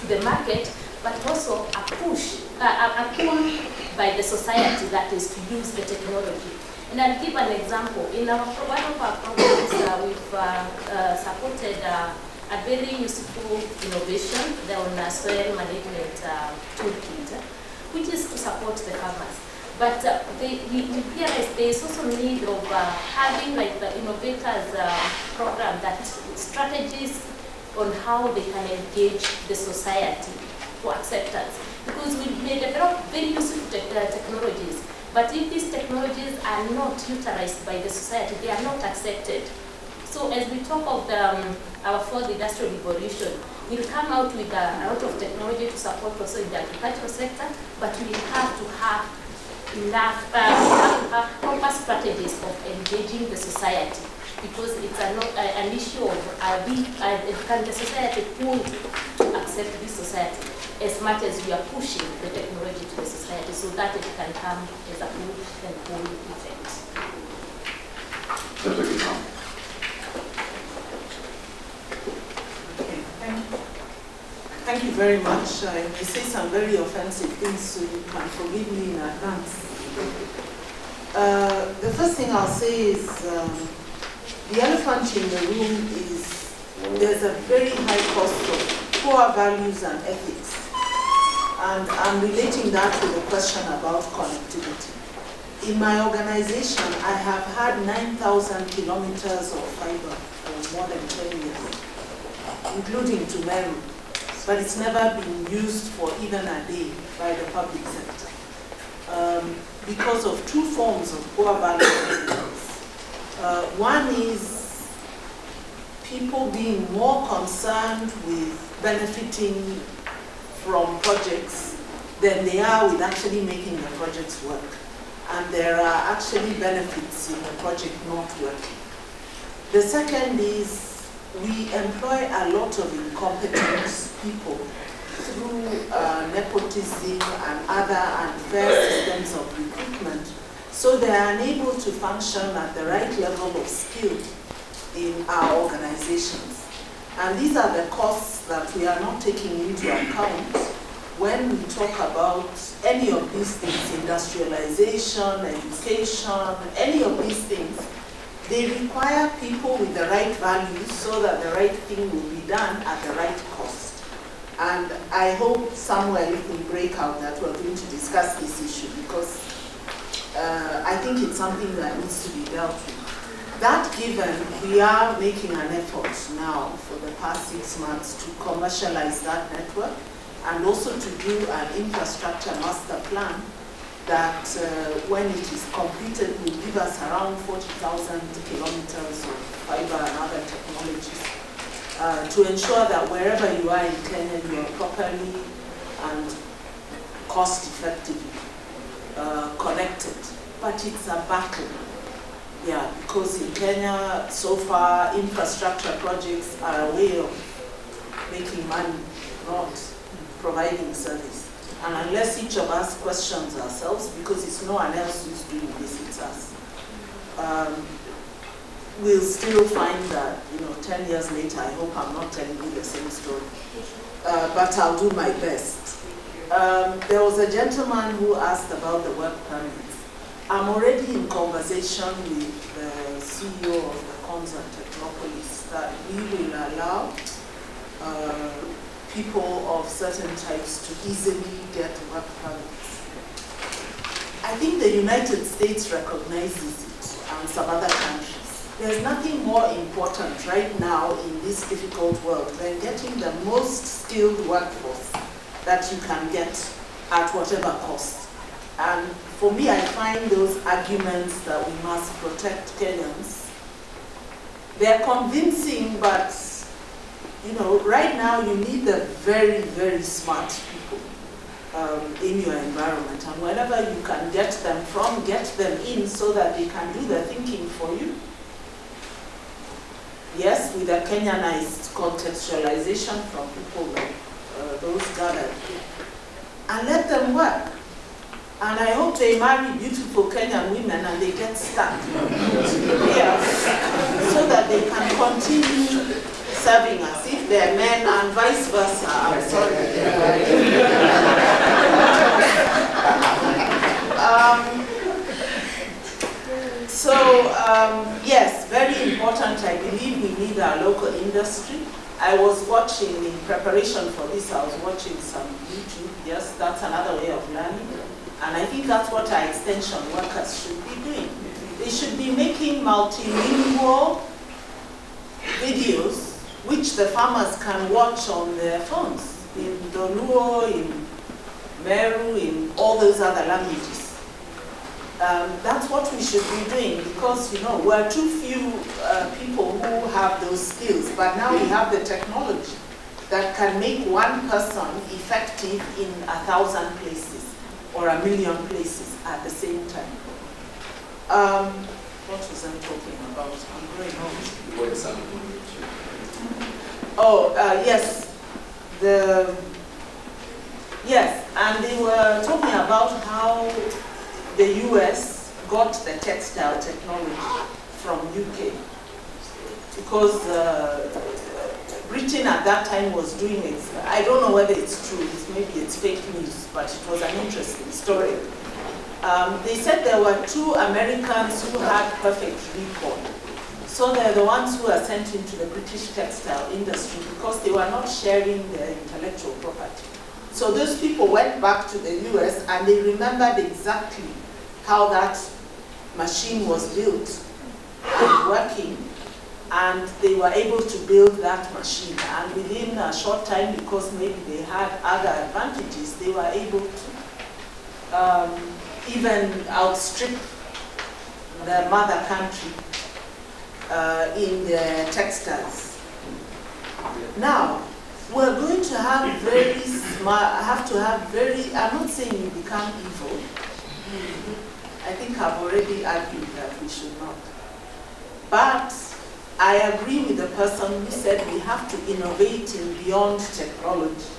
the market, but also a push, a pull by the society that is to use the technology. And I'll give an example. In one of our programs, we've supported a very useful innovation, the soil management toolkit, which is to support the farmers. But we realize there is also need of having like the innovators program, that strategies on how they can engage the society for acceptance. Because we may develop very useful technologies, but if these technologies are not utilized by the society, they are not accepted. So as we talk of our fourth industrial revolution, we'll come out with a lot of technology to support also in the agricultural sector, but we have to have enough proper strategies of engaging the society, because it's an issue of can the society pull to accept this society as much as we are pushing the technology to the society, so that it can come as a push and pull effect. Thank you very much. I may say some very offensive things, so you can forgive me in advance. The first thing I'll say is the elephant in the room is there's a very high cost of poor values and ethics. And I'm relating that to the question about connectivity. In my organization, I have had 9,000 kilometers of fiber for more than 10 years, including to Meru. But it's never been used for even a day by the public sector because of two forms of poor value. One is people being more concerned with benefiting from projects than they are with actually making the projects work. And there are actually benefits in the project not working. The second is we employ a lot of incompetent people through nepotism and other unfair systems of recruitment, so they are unable to function at the right level of skill in our organizations. And these are the costs that we are not taking into account when we talk about any of these things, industrialization, education, any of these things. They require people with the right values so that the right thing will be done at the right cost. And I hope somewhere if we break out that we're going to discuss this issue, because I think it's something that needs to be dealt with. That given, we are making an effort now for the past 6 months to commercialize that network and also to do an infrastructure master plan that when it is completed will give us around 40,000 kilometers of fiber and other technologies to ensure that wherever you are in Kenya, you are properly and cost-effectively connected. But it's a battle, yeah, because in Kenya, so far, infrastructure projects are a way of making money, not providing service. And unless each of us questions ourselves, because it's no one else who's doing this, it's us, we'll still find that, 10 years later, I hope I'm not telling you the same story, but I'll do my best. There was a gentleman who asked about the work permits. I'm already in conversation with the CEO of the Konza Technopolis that we will allow people of certain types to easily get work permits. I think the United States recognizes it and some other countries. There's nothing more important right now in this difficult world than getting the most skilled workforce that you can get at whatever cost. And for me, I find those arguments that we must protect Kenyans, they're convincing, but right now you need the very, very smart people in your environment. And wherever you can get them from, get them in so that they can do the thinking for you. Yes, with a Kenyanized contextualization from people like those gathered here. And let them work. And I hope they marry beautiful Kenyan women and they get stuck here so that they can continue serving us. If they're men and vice versa, I'm sorry. local industry. I was watching, in preparation for this, I was watching some YouTube. Yes, that's another way of learning. And I think that's what our extension workers should be doing. They should be making multilingual videos which the farmers can watch on their phones, in Doluo, in Meru, in all those other languages. That's what we should be doing, because we're too few people who have those skills, but now we have the technology that can make one person effective in 1,000 places or 1,000,000 places at the same time. What was I talking about? I'm going on. Oh, yes. Yes, and they were talking about how the US got the textile technology from UK, because Britain at that time was doing it. I don't know whether it's true, maybe it's fake news, but it was an interesting story. They said there were 2 Americans who had perfect recall. So they're the ones who are sent into the British textile industry because they were not sharing their intellectual property. So those people went back to the US and they remembered exactly how that machine was built and working, and they were able to build that machine. And within a short time, because maybe they had other advantages, they were able to even outstrip the mother country in the textiles. Now, we're going to have very smart, I'm not saying we become evil. I think I've already argued that we should not. But I agree with the person who said we have to innovate in beyond technology.